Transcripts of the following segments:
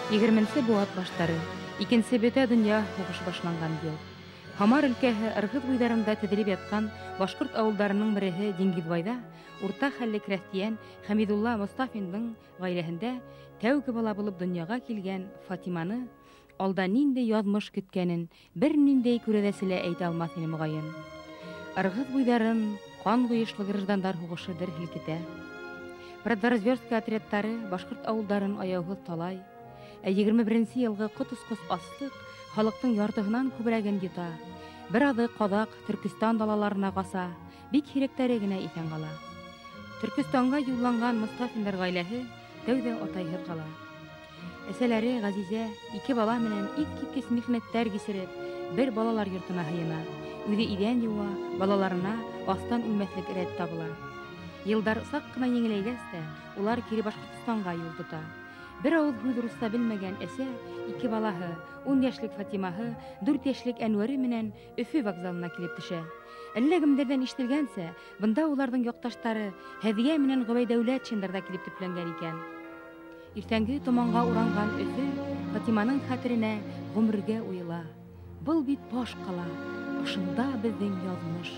20-нче буат баштары, икенче бөтә дөнья хугышы башланган ел. Хамар өлкәһе Ыргыз буйдарында төзелеп яткан башкорт авылларының береһе Диңгеҙбайда урта хәлле крәстиян Хәмидулла Мостафиндың гаиләһендә тәүге бала булып дөньяга килгән Фатиманы алда нинди язмыш көткәнен бер ниндәй күрәҙәселә әйтә алмаҫ ине мөгаен. Ыргыз буйдарын ҡан ҡуйышлы граждандар һуғышы дер һелкетә. Продразверстка отрядтары башҡорт ауылдарын аяуһыҙ талай, 21-нче йылғы ҡот осҡос аслыҡ халыҡтың яртыһынан күберәген йота. Бер аҙы Ҡаҙаҡ, Төркөстан далаларына ҡаса, бик һирәктәре генә иҫән ҡала. Төркөстанға юлланған Мостафиндар ғаиләһе тәүҙә атайһыҙ ҡала. Әсәләре Ғәзизә 2 бала менән иҫ-киткес михнәттәр кисереп, бер балалар йортона һыйына. Үҙе иҙән юа, балаларына астан үлмәҫлек рәт табыла. Йылдар саҡ ҡына еңеләйгәс тә, улар кире Башҡортостанға юл тота. Бер ауыҙ һүҙ русса белмәгән әсә, 2 балаһы, 10 йәшлек Фатимаһы, 4 йәшлек Әнүәре менән Өфө вокзалына килеп төшә. Әллә кемдәрҙән ишетелгәнсә, бында уларҙың яҡташтары Һәҙиә менән Ғөбәйҙәүләт да килеп төпләнгән икән. Иртәнге томанға уранған Өфө Фатиманың хәтеренә ғүмергә уйыла. Был бит баш ҡала, ошонда беҙҙең яҙмыш.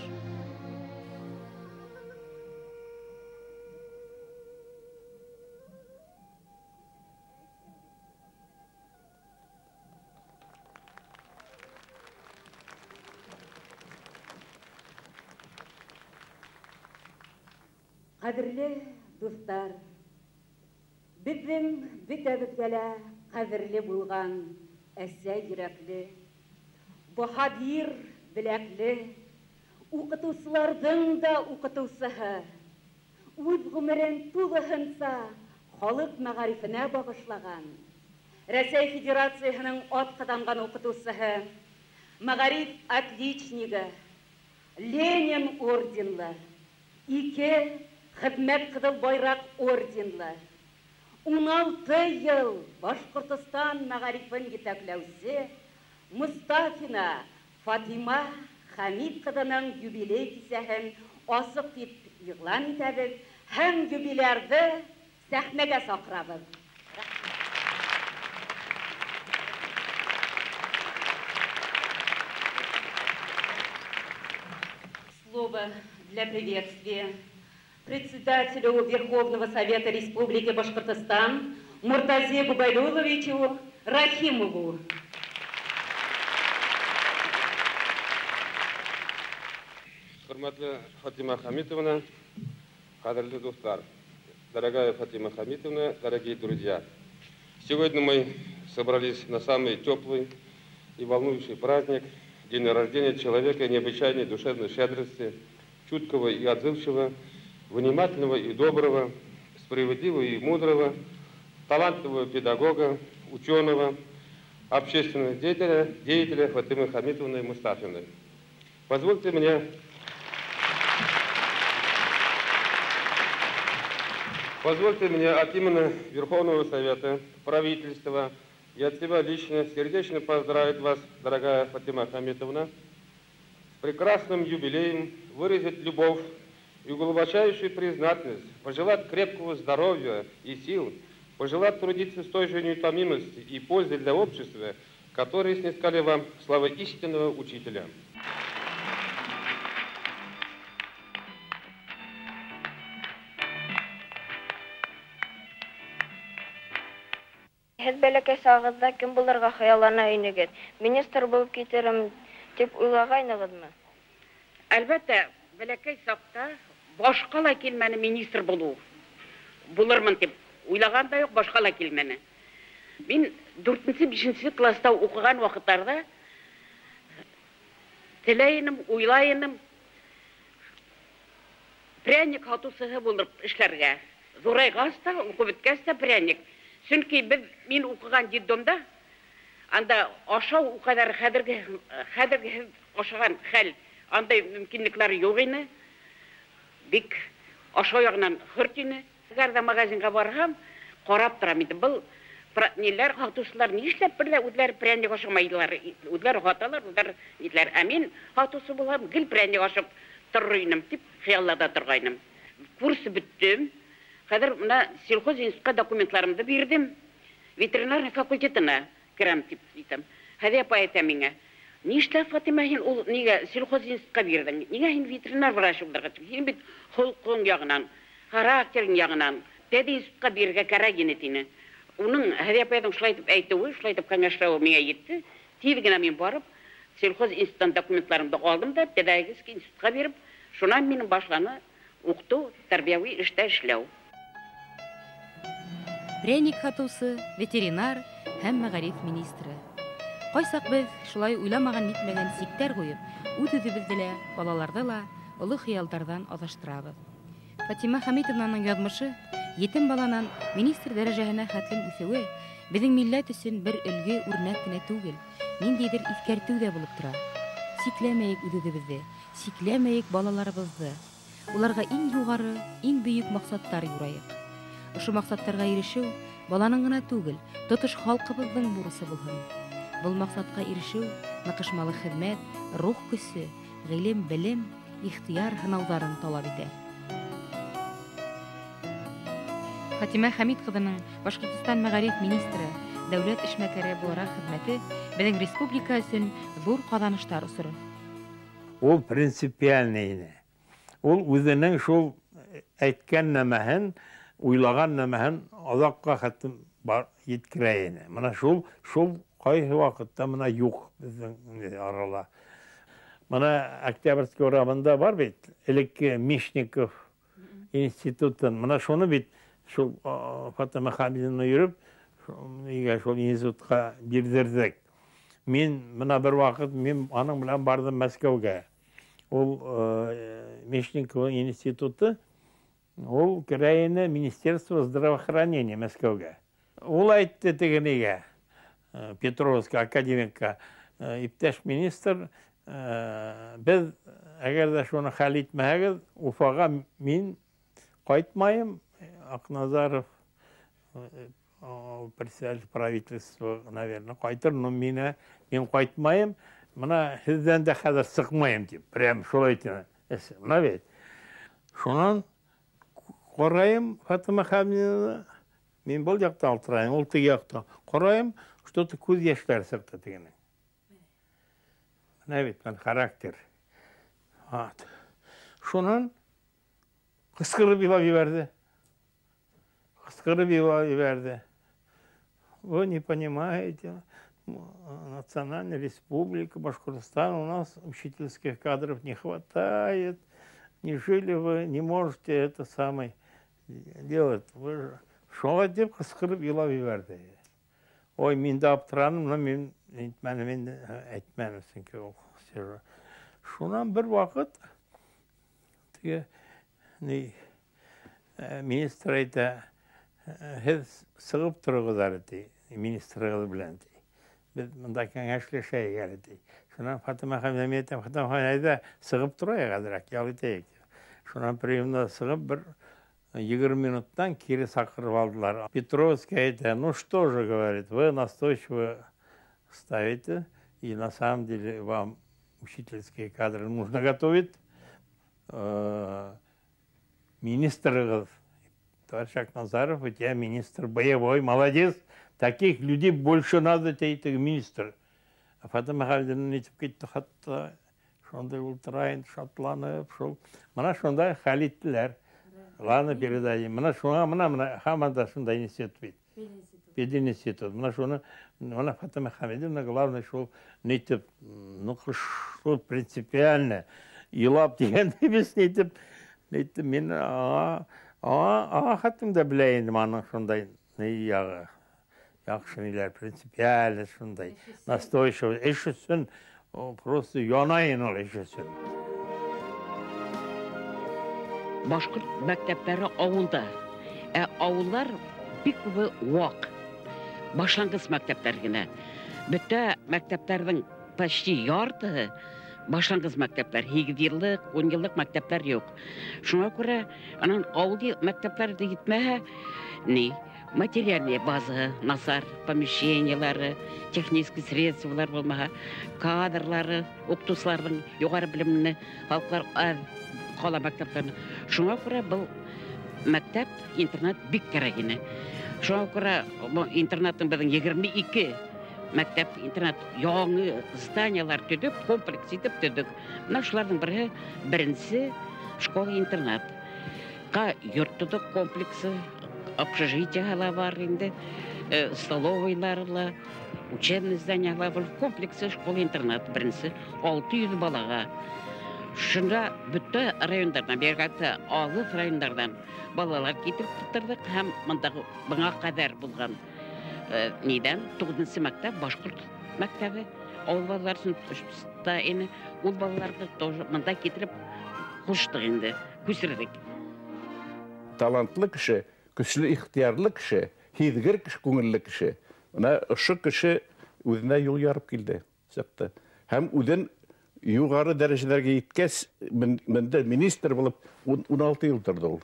Ҡәҙерле дуҫтар, беҙҙең бөтәбеҙгә лә ҡәҙерле булған әсә йөрәкле, баһадир беләкле, уҡытыусыларҙың да уҡытыусыһы, үҙ ғүмерен тулыһынса халыҡ мәғарифенә бағышлаған, Рәсәй Федерацияһының атҡаҙанған уҡытыусыһы, мәғариф отличнигі, Ленин орденлы, 2 Хеҙмәт ҡыҙыл байраҡ орденлы, 16 йыл Башҡортостан мәғарифын етәкләүсе Мостафина Фатима Хәмид ҡыҙының юбилей кисәһен асыҡ итеп иғлан итәбеҙ һәм юбилярҙы сәхнәгә саҡырабыҙ. Слово для приветствия председателю Верховного Совета Республики Башкортостан Муртазе Губайдуловичу Рахимову. Хурматлы Фатима Хамитовна, кадрлы достар, дорогая Фатима Хамитовна, дорогие друзья, сегодня мы собрались на самый теплый и волнующий праздник, день рождения человека необычайной душевной щедрости, чуткого и отзывчивого, внимательного и доброго, справедливого и мудрого, талантливого педагога, ученого, общественного деятеля Фатимы Хамитовны Мустафиной. Позвольте мне от имени Верховного Совета, правительства и от себя лично сердечно поздравить вас, дорогая Фатима Хамитовна, с прекрасным юбилеем, выразить любовь и глубочайшую признательность, пожелать крепкого здоровья и сил, пожелать трудиться с той же неутомимостью и пользой для общества, которые снискали вам славу истинного учителя. Һеҙ бәләкәй сағыҙҙа кем булырға хыяллана инегеҙ? Министр булып китерем тип уйлағайнығыҙмы? Әлбәттә, бәләкәй саҡта башҡа ла килмәне министр булыу. Булырмын тип уйлаған да юҡ, башҡа ла килмәне. Мин 4-5 класста уҡыған ваҡыттарҙа теләйенем, уйлайыным пряник һатыусыһы булып эшләргә. Зурайғас та, уҡып бөткәс тә пряник. Сөнки мин уҡыған детдомда, анда ашау уҡаҙар хәҙерге ашаған хәл, андай мөмкинлекләр юҡ ине. Бик ашау яғынан хөрт ине. Әгәр магазинға барһам, ҡарап торам иде. Был неләр, һатыусылар нишләп бер дә үҙләре пряник ашамайҙылар. Үҙләре һаталар, үҙләре итләр. Ә мин һатыусы булһам, гел пряник ашап торыр инем тип хыяллада торғайным. Курс бөттөм. Хәҙер мына сельхоз институтка документларымды бирдем. ветеринарный факультетына кірем деп дейтім. Хәде апа айтам меңе. Нишлә Фатима һин ул нигә сельхоз институтка бирдең? Нигә һин ветеринар врач булырга? Һин бит холкың ягынан, характерың ягынан, тәде институтка бирергә кирәк ине. Уның Хәде апаның шулай дип әйтүе, шулай дип каңгашрауы миңа йетте. Тиз генә мин барып, сельхоз институттан документларымды алдым да, педагогик институтка биреп, шуннан минем башланы укыту, тәрбияви эштә эшләү. Пряник хатусы, ветеринар һәм мәгариф министры. Кайсак без шулай уйламаган нитмәгән сиктәр куеп, үз-үзебезне лә, балаларны ла олы хыяллардан адаштырабыз. Фатима Хәмитовнаның язмышы етем баланан министр дәрәҗәһенә хәтлем үсүе безнең милләт өчен бер өлге үрнәк кенә түгел, ниндидер искәртү дә булып тора. Сикләмәйек үз-үзебезне, сикләмәйек балаларыбызны. Уларга иң югары, иң бөек максаттар юрайык. Ошо максаттарга ирешү баланың гына түгел, тотыш халкыбызның бурысы булһын. Бұл максатка ирешү ныкышмалы хезмәт, рух көсе, гыйлем, белем, ихтияр һынауҙарын талап итә. Фатима Хәмит кызының Башкортостан мәгариф министры, дәүләт эшмәкәре буларак хезмәте безнең республика өчен зур казаныштар усыры. Ул принципиальный. Ул үзенең шул әйткән нәмәһен, уйлаган нәмәһен азакка хәтлем бар yetkirә ине. Менә шул кайсы вакытта менә юк безнең арала. Менә Октябрьский урамында бар бит, элекке Мишников институтын. Менә шуны бит шул Фатима Хәмитовна йөреп, шул институтка бирдердек. Мин менә бер вакыт мин аның белән бардым Мәскәүгә. Ул Мишников институты, ул керәйне Министерство здравоохранения Мәскәүгә. Ул әйтте тегенегә, Петровский академикка, иптәш министр, без әгәр дә шуны хәл итмәһәгез, Уфага мин кайтмайым. Акназаров, председатель правительства, наверное, кайтыр, но мин кайтмайым. Менә һездән дә хәзер сыкмайым дип, прям шулай әйтә. Менә бит. Шуннан карайым Фатима Хәмитовна, мин бул якта алдырайым, ул теге якта. Карайым, что-то күз яшьләр сыкты тегене. Менә бит, характер. Шуннан кыскырып илап җибәрде. Вы не понимаете, Национальная республика Башкортостан, у нас учительских кадров не хватает. Неужели вы не можете это самое делать? Вы же шоға деп қысқырып илап еберді. Ой, мен де аптыраным, но мен әйтмәнім сенке ол. Шунан бір вақыт министр айта, һез сығып тұрғызар еді, министрығыз білән еді. Біз мұнда кәңәшлешәй әлді. Шунан Фатима Хәмитовна, Фатима Хәмитовна сығып тұрайық әдірәк, ял етейік. Шунан приемда сығып бір 20 минуттан кире сақырып алдылар. Петровский айта, ну что же, говорит, вы настойчиво ставите, и на самом деле вам учительские кадры нужно готовить. Министр, товарищ Акназаров, у тебя министр боевой, молодец. Таких людей больше надо, тебе министр. А Фатима Хәмитовна нетіп кетті хатта, шондай ултырайын, шатланып, шол. Мына шондай хәл иттілер. Ладно, передадим. Мына шуңа, хамада шондай институт бит. Пединститут. Мына шуны, мына Фатима Хәмитовна, главное, шол нетіп, ну, шол принципиально. Илап деген емес нетіп, мен хаттымда білейіндім, аның шондай яғы. Яқшынилер принципиально шундай, настойчиво. Эш өсөн, просто янайын ол эш өсөн. Башкорт мәктәпләре авылда. Авыллар бик күбе вак. Башлангыч мәктәпләр генә. Бөтә мәктәпләрнең почти яртыһы башлангыч мәктәпләр, 8 еллык, 10 еллык мәктәпләр юк. Шуңа күрә анан авыл мәктәпләрдә гитмәһә, материальная база, насар, помещениялары, технические средстволар булмаһа, кадрлары, укытучыларның югары белемле халыклар кала мәктәпләрне. Шуңа күрә был мәктәп, интернат бик кәрәк ине. Шуңа күрә интернаттың безнең 22 мәктәп, интернат яңы зданиялар төдеп, комплекс итеп төдек. Менә шуларның бере беренче школа-интернат. Йорт төдек комплексы, общежитиялар бар инде, столовыйлар, учебный зданиялар бар, комплексы школа-интернат беренче 600 балага. Шунда бүтә районнардан, бергәтә алып районнардан балалар китереп тутырдык һәм мондагы быңа кадәр булган нидән 9нчы мәктәп башкорт мәктәбе авыл балаларын да ине ул балаларны тоже монда китереп куштык инде күчердек. Талантлы кеше, көчле ихтиярлы кеше, һизгер кеше, күңелле кеше. Менә ошо кеше үзенә юл ярып килде, сәкте. Һәм үзен югары дәрәҗәләргә җиткәч, монда министр булып 16 ел торды ул.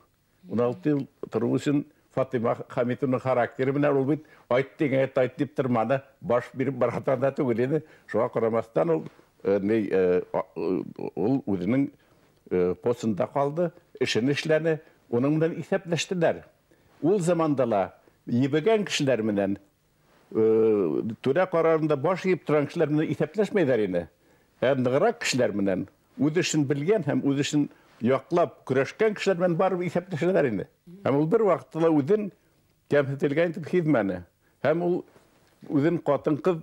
16 ел тору өчен Фатима Хамитовның характері менә ул бит айт дигән айт дип тормады, баш биреп барган да түгел иде. Шуңа карамастан ул үзенең постында калды, эшен эшләде, уның белән исәпләштеләр. Ул замандала ебегән кешеләр менән түрә карарында баш иеп торган кешеләр менән исәпләшмәйләр иде. Ныграк кешеләр менән үз эшен белгән һәм үз эшен яклап көрәшкән кешеләр белән барып исәпләшәләр инде. Һәм ул бер вакытта үзен кәмһетелгән дип хизмәне. Һәм ул үзен катын-кыз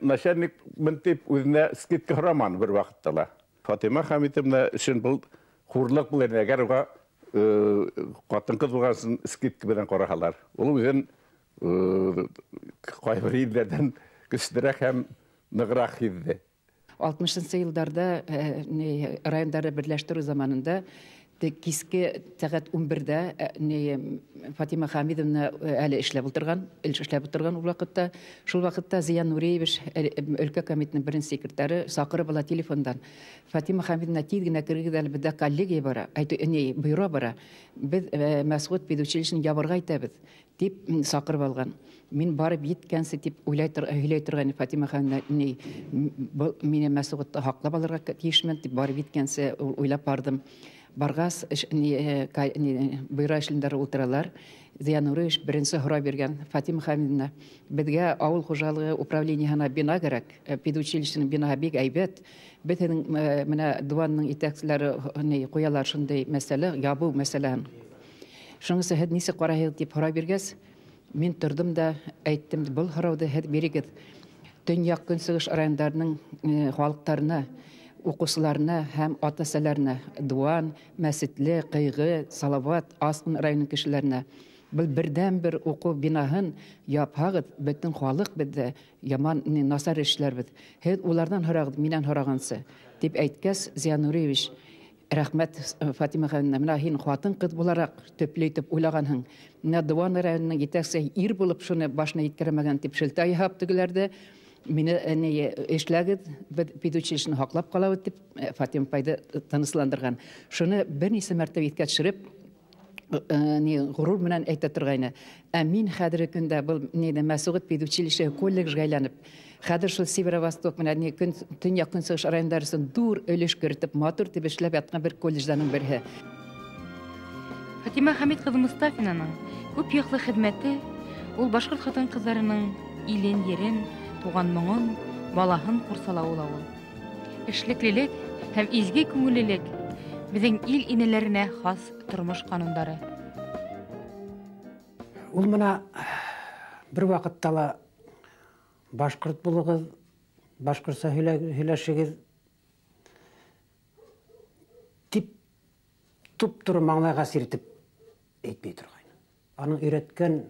начальник ментеп үзенә скидка һораман бер вакытта. Фатима Хамитовна өчен бул хурлык булыр, әгәр уга катын-кыз булгансын скидка белән караһалар. Ул үзен кайбер илләрдән көчлерәк һәм ныграк хизде. 60-нчы елларда райондары берләштерү заманында киске сәгать 11-дә Фатима Хамидовна әле эшләп утырган ул вакытта. Шул вакытта Зиян Нуриевич, өлкә комитетының беренче секретары, сакырып ала телефондан. Фатима Хамидовна тиз генә киргез әле, бездә коллегия бара, бюро бара. Без Мәсгуд педучилищены ябарга әйтәбез дип сакырып алган. Мин барып җиткәнсе дип уйлый торган Фатима Хамидовна мине Мәсгудта хаклап алырга тиешмен дип барып җиткәнсе уйлап бардым. Баргас бюро эшләре утыралар. Зиян Нуриевич беренче һора биргән Фатима Хамидовна, безгә авыл хуҗалыгы управлениеһына бина кирәк, педучилищеның бинаһы бик әйбәт. Бөтен менә диванның итәкчеләре куялар шундый мәсьәлә, ябу мәсьәләһен. Шуңысы һәд нисе караһыз дип һора биргәс, мин тордым да әйттем, бул һорауды һәд бирегез. Төньяк көнчыгыш районнарының халыкларына, укучыларына һәм ата-әсәләренә, Дуан, Мәсетле, Кыйгы, Салават, Аскын районының кешеләренә бул бердән-бер уку бинаһын япагыз, бөтен халык бездә яман насар эшләр бит. Һәд улардан һорагыз, миннән һорагансы дип әйткәс, Зиян Нуриевич, рәхмәт Фатима Хамидовна, менә һин хатын-кыз буларак төпле итеп уйлаганһың. Менә Дуан районының җитәкчесе ир булып шуны башына иткермәгән дип шелтә яһап тегеләрдә. Мине эшләгез, педучилищены хаклап калабыз дип Фатима пайда тынысландырган. Шуны берничә мәртәбә иткә төшереп, горур менән әйтә торгайны. Мин хәзерге көндә бул Мәсгуд педучилище колледжга әйләнеп, хәзер шул Северо-Восток менән төньяк көнчыгыш районнарысын дур өлеш кертеп, матур дип эшләп яткан бер колледждан бере. Фатима Хамид кызы Мустафинаның күп яклы хезмәте ул башкорт хатын-кызларының илен, ерен, туган моңын, балаһын курсалавы ул. Эшлеклелек һәм изге күңеллелек безнең ил инәләренә хас тормыш кануннары. Ул менә бер вакытта башкорт булыгыз, башкортча һөйләшегез дип туп-туры маңлайга сиртеп әйтмәй торган. Аның өйрәткән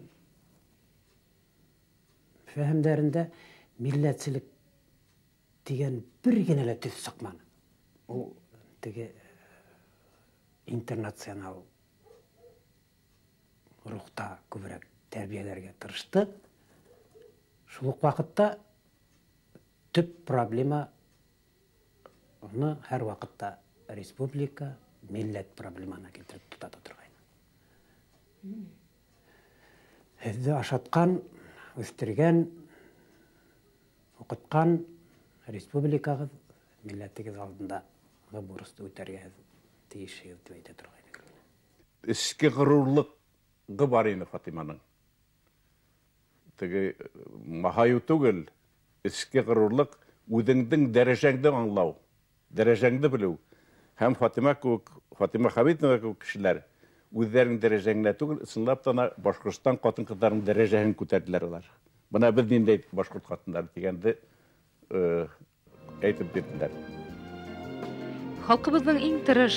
фәһемләрендә милләтчелек дигән бер генә лә төс сакманы. Ул теге интернационал рухта күбрәк тәрбияләргә тырышты. Шул ук вакытта төп проблема аны һәр вакытта республика, милләт проблеманы китереп тота торган. Һеҙҙе ашаткан, үҫтергән, уҡытҡан республикағыҙ, милләтегеҙ алдында бурысты үтәргә тейешһегеҙ дип әйтә торғайны. ішкі ғырурлығы бар ені Фатиманың. Теге махаю түгел, ішкі ғырурлық үдіңдің дәрежеңді аңлау, дәрежеңді білу. Һәм Фатима Хамитова күк кішілер үздерінің дәрежеңіне түгел, ысынлап тана Башқұртстан қатын қыздарының дәрежеңін көтерділер олар. Бұна біз дейін Башқұрт қатындары дегенді әйтіп берділер. Халқыбыздың иң тырыш,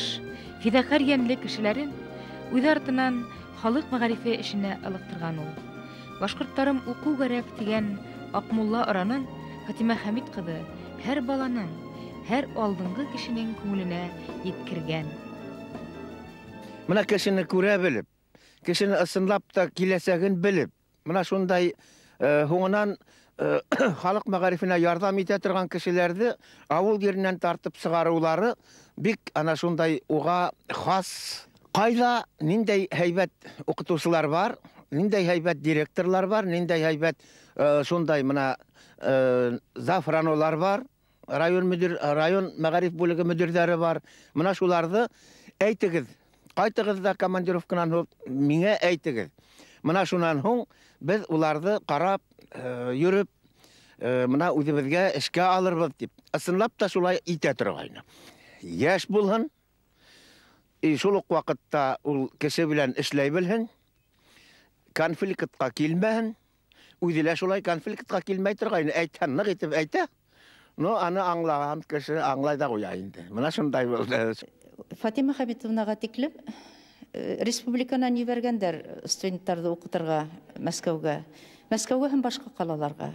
фидакар йәнле кешеләрен үз артынан халык мәгарифе эшенә ылыктырган ул. Башкортларым уку кирәк дигән Акмулла оранын Фатима Хамит кызы һәр баланың, һәр алдынгы кешенең күңеленә yetkirгән. Менә кешене күрә белеп, кешене ысынлап та киләсәген белеп, менә шундай һуңынан халык мәгарифенә ярдәм итә торган кешеләрне авыл җиреннән тартып чыгарулары бик ана шундай уга хас. Кайда ниндәй һәйбәт укытучылар бар, ниндәй һәйбәт директорлар бар, ниндәй һәйбәт шундай менә зафранолар бар, район мәгариф бүлеге мөдирләре бар. Менә шуларны әйтегез. Кайтыгыз да командировканан миңа әйтегез. Менә шуннан һуң без уларны карап, йөреп, менә үзебезгә эшкә алырбыз дип. Ысынлап та шулай итә торгайны. Яшь булһын, шул ук вакытта ул кеше белән эшләй белһен, конфликтка килмәһен, үзелә шулай конфликтка килмәй торгайны, әйтһән, нык итеп әйтә. Ну, аны аңлаган кеше аңлай да куя инде. Менә шундай булды. Фатима Хамитовнага тиклем республиканан ебәргәндәр студентларны укытырга Мәскәүгә. Мәскәүгә һәм башка калаларга.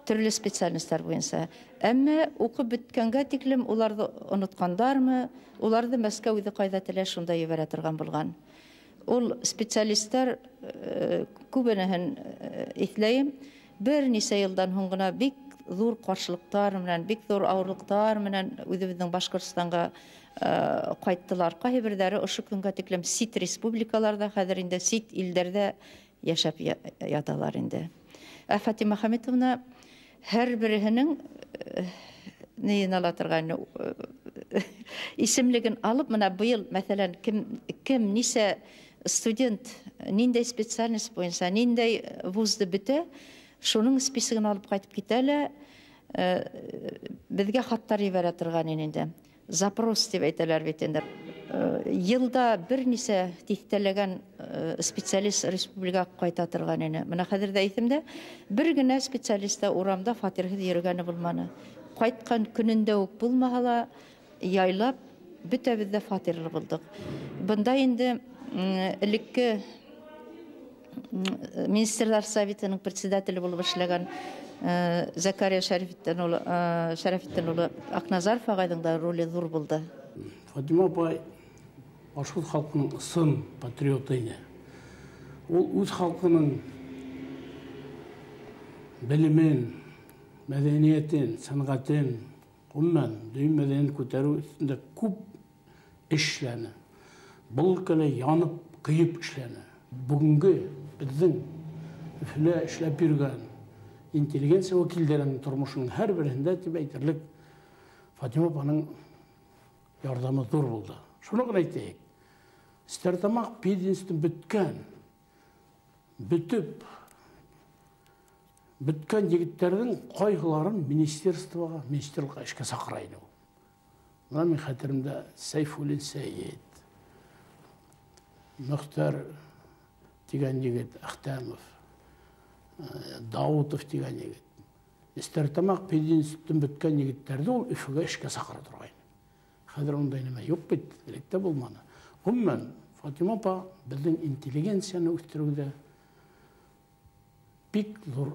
Төрле специальностьлар буенча. Әмма укып беткәнгә тиклем уларны оныткандармы? Уларны Мәскәүдә кайда теләр шунда ебәрә торган булган. Ул специалистлар күбенеһен иҫләйем. Бер нисә елдан һуң гына бик зур каршылыктар менән, бик зур авырлыктар менән үзебезнең Башкортстанга кайттылар. Кайберләре ошо көнгә тиклем сит республикаларда, хәзер инде сит илдәрдә яшәп яталар инде. Фатима Хамитовна һәр береһенең нейен ала торган исемлеген алып, менә быел, мәсәлән, кем нисә студент, ниндәй специальность буенча, ниндәй вузды бетә, шуның списогын алып кайтып китәләр. Безгә хаттар ебәрә торган инде. Запрос дип әйтәләр бит инде. Елда бер нисә тиктәләгән специалист республикага кайта торган ине. Менә хәзер дә әйтәмдә, бер генә специалистта урамда фатирһыз йөргәне булманы. Кайткан көнендә үк булмаһа, яйлап бөтәбез дә фатирлы булдык. Бында инде элекке Министрлар советының председателе булып эшләгән Закария Шәрәфеттин улы Акназаров агайның да роле зур булды. Фатима апай башкорт халкының ысын патриоты иде. Ул үз халкының белемен, мәдәниятен, сәнгатен, гомумән дөнья мәдәниятен күтәрү өстендә күп эшләне. Бұл өлкәдә янып, кыйып эшләне. Бүгенге безнең Өфөлә эшләп йөргән интеллигенция вәкилләренең тормышының һәр берендә дип әйтерлек Фатима апаның ярдәме зур булды. Шуны гына әйтәйек. Стартамак пединстын бөткән егетләрнең кайгыларын министрлыкка эшкә сакырайды. Менә мин хәтеремдә Сайфуллин Сәйет, Мөхтәр дигән егет, Ахтамов, Даутов дигән егет. Стартамак пединстын бөткән егетләрне ул Өфөгә эшкә сакыра торган. Хәзер ундай нәмә юк бит, электә булманы. Гомумән, Фатима апа безнең интеллигенцияны үстерүдә бик зур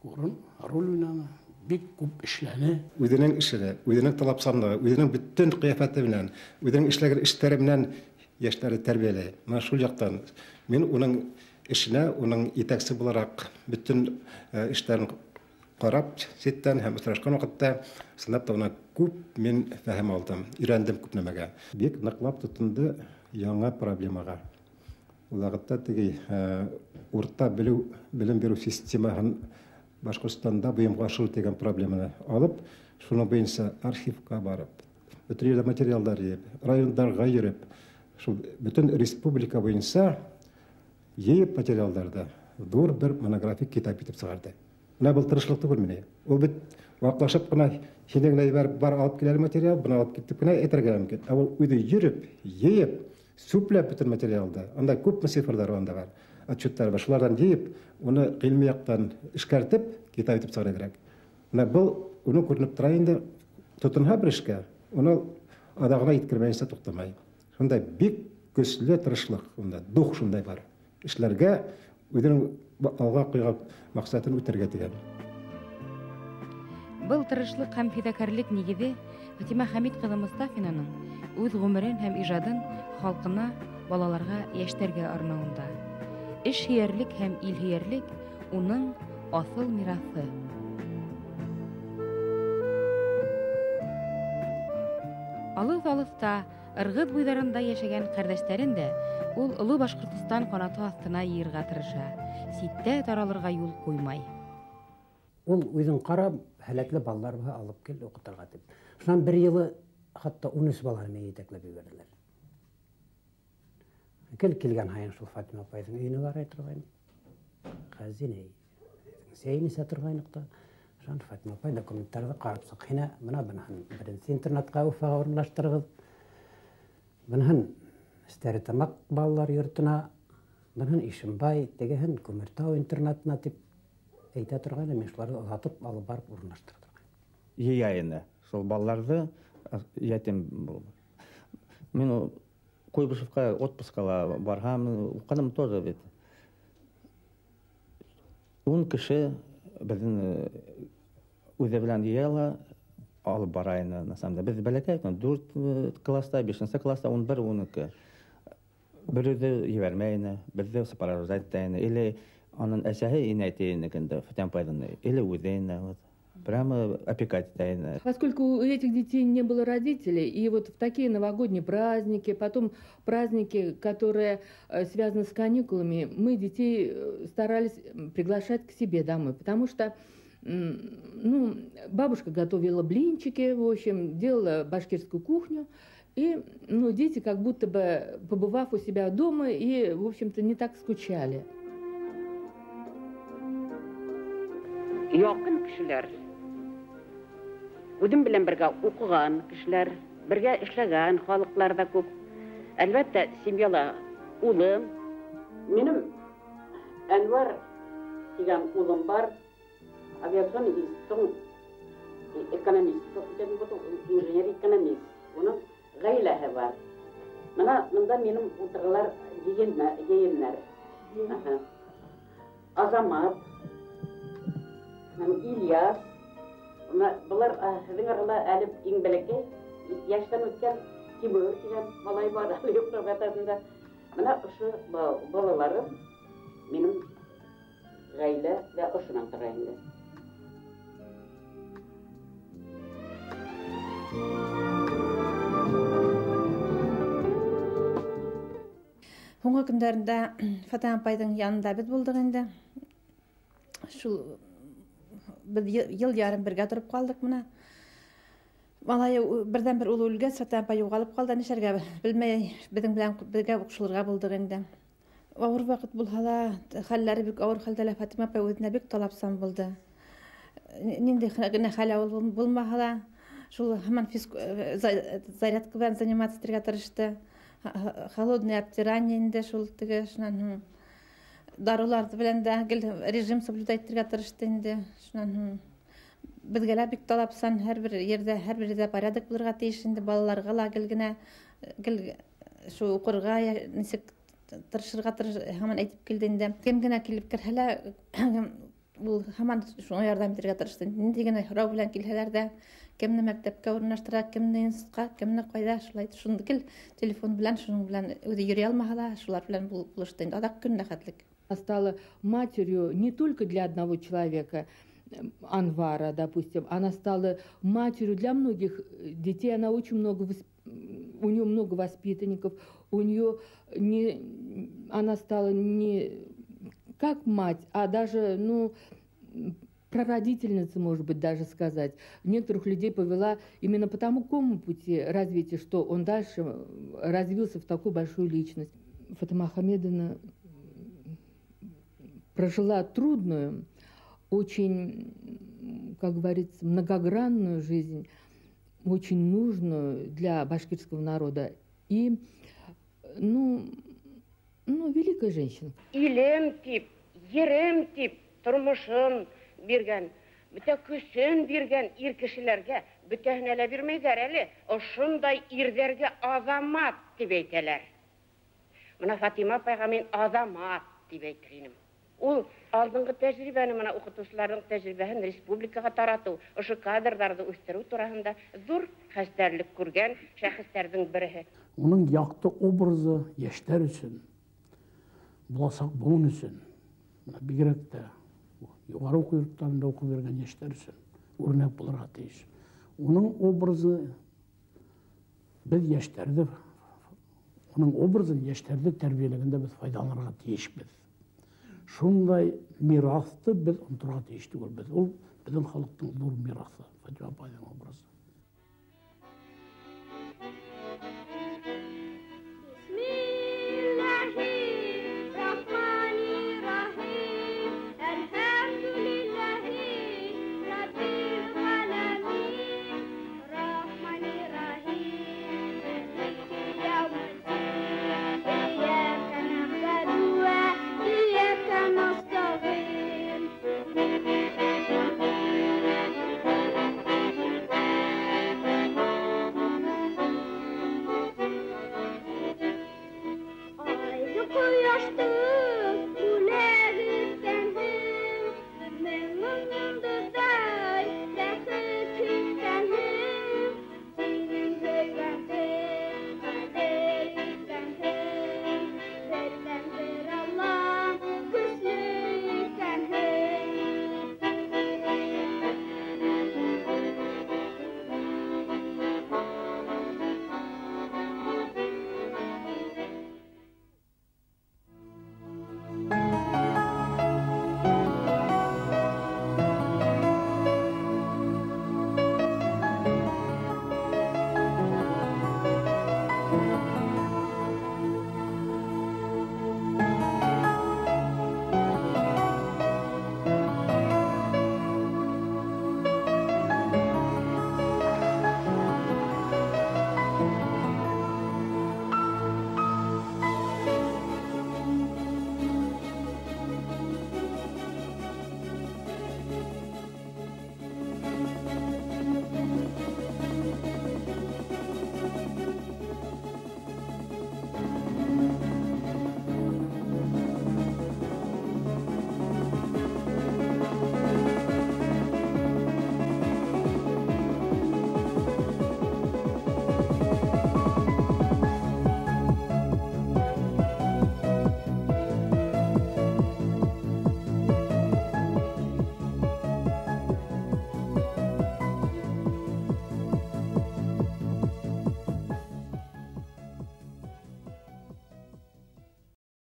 роль уйнады, бик күп эшләне. Үзенең эшләре, үзенең талапсанлыгы, үзенең бөтен кыяфәте белән, үзенең эшләгән эшләре белән яшьләрне тәрбияләй. Менә шул яктан мин уның эшенә, уның итәкче буларак бөтен эшләрен карап, ситтән һәм очрашкан вакытта сынап та күп мин фәһем алдым, өйрәндем күп нәмәгә. Бик ныклап тотынды яңа проблемага. Ул вакытта теге урта белем бирү системаһын Башкортстанда буйымга ашыру дигән проблеманы алып, шуның буенча архивка барып, бөтен материаллар йөреп, райондарга йөреп, шул бүтән республика буенча еп материалларда зур бер монографик китап итеп чыгарды. Менә был тырышлыкты күрмәне. Ул бит ваклашып кына хинегнәй бар алып килер материал, буны алып китеп кенә әйтергә мөмкин. Ә ул үзе йөреп, еп, сүпләп бүтән материалда. Анда күп цифрлар анда бар. Отчетлар бар. Шулардан еп, уны гыйльми яктан эшкәртеп, китап итеп чыгарга кирәк. Менә был уны күренеп тора инде тотынга бер эшкә. Уны адагына иткермәенсә туктамай. Шунда бик көчле тырышлык, унда дух шундай бар. Эшләргә үзенең алга куйган максатын үтәргә тигән. Был тырышлык һәм фидакарлык нигезе Фатима Хәмид кызы Мустафинаның үз гомерен һәм иҗадын халкына, балаларга, яшьтәргә арнауында. Эшһөярлек һәм илһөярлек уның асыл мирасы. Алыс-алыста, ыргыз буйларында яшәгән кардәшләрен дә ул Олы Башкортстан канаты астына йыерга тырыша. Ситтә таралырга юл куймай. Ул үзен карап, һәләкле балаларга алып кел укытырга дип. Шуннан бер елы хатта 13 баланы җитәкләп җибәрделәр. Килгән һайын шул Фатима апайның өенә барып торган. Хәзинә. Сәйне сатырганыкта. Шуннан Фатима апай документларны карап сакыйна, менә бунын беренче интернетка Уфага урнаштыргыз. Бунын Стәретамак балалар йортына, бунын Ишембай, тегеһен Күмертау интернатына дип әйтә торган, мен шуларны озатып алып барып урнаштырдым. Яйны, шул балаларды ятим булды. Мен Куйбышевка отпускала баргам, укыдым тоже бит. 10 кеше безнең үзе белән ела алып барайны, на самом деле. Без бәләкәй, 4 класста, 5 класста, 11-12. Берүзе җибәрмәйне, бездә сопровождать-тайны, или аның әсәһе инәйтәйнекендә, Фатима апайның, или үзенә, вот. Прямо опекать тайно. Поскольку у этих детей не было родителей, и вот в такие новогодние праздники, потом праздники, которые связаны с каникулами, мы детей старались приглашать к себе домой, потому что бабушка готовила блинчики, в общем, делала башкирскую кухню, и дети как будто бы, побывав у себя дома, и, в общем-то, не так скучали. Якын кешеләр, үзем белән бергә укыган кешеләр, бергә эшләгән халыклар да күп. Әлбәттә, семьяла улым, минем Әнвар дигән улым бар, авиацион экономист, инженер экономист. Уның гаиләһе бар. Монда минем утыралар егеннәр. Азамат, İlyas, bunlar sizin arada әліп ең бәләкәй, яшьтән үткән Тимур дигән малай бар, юктыр ватасында. Менә ошо балаларым минем гаилә вә ошынан тора инде. Һуңгы көндәрендә Фатима апайның янында бит булдык инде. Шул biz yıl yarım birge durup kaldık buna. Vallahi birden bir ulu ülge Fatiма апай югалып калды, нишәргә белмәй, безнең белән бергә укшылырга булдык инде. Авыр вакыт булһа, хәлләре бик авыр хәлдә Фатима апай үзенә бик талапсан булды. Нинди генә хәл булмаһа да, шул һаман зарядка белән заниматься итәргә тырышты. Холодное обтирание инде шул теге шуннан даруларды белән дә режим соблюдать итәргә тырышты инде. Шуннан безгә бик талапсан, һәрбер yerдә порядок булырга тиеш инде, балаларга ла генә шу укырга ничек тырышырга һаман әйтеп килде инде. Кем генә килеп керһәләр, ул һаман шуңа ярдәм итәргә тырышты. Нинди генә һорау белән килһәләр дә, кемне мәктәпкә урнаштыра, кемне институтка, кемне кайда, шулай шундый телефон белән, шуның белән үзе йөри алмаһа да, шулар белән булышты инде. Адак көн рәхәтлек. Стала матерью не только для одного человека, Анвара, допустим, она стала матерью для многих детей, она очень много, у нее много воспитанников, у нее она стала не как мать, а даже, прародительница, может быть, даже сказать. Некоторых людей повела именно по такому пути развития, что он дальше развился в такую большую личность. Фатима Хамидовна прожила трудную, очень, как говорится, многогранную жизнь, очень нужную для башкирского народа. И, великая женщина. Илем тип, ерем тип, тұрмышын берген, бүте күсін берген ир кешеләргә, бүтәһен әле бирмәйдәр әле, ошындай ирдәргә азамат дип әйтәләр. Менә Фатима апайга мин азамат дип әйтер идем. Ул алдыңгы тәҗрибәне, менә укытучыларның тәҗрибәһен республикага тарату, ошо кадрларны үстерү турында зур хәстәрлек күргән шәхесләрнең бере. Уның якты образы яшьләр өчен, буласак буын өчен, бигрәк тә югары уку йортларында укып йөргән яшьләр өчен үрнәк булырга тиеш. Уның образы без яшьләрдә, уның образын яшьләрдә тәрбияләгәндә без файдаланырга тиешбез. Шундай мирасты без онытырга тиеш түгел. Ул безнең халыктың зур мирасы, Фатима апайның образы.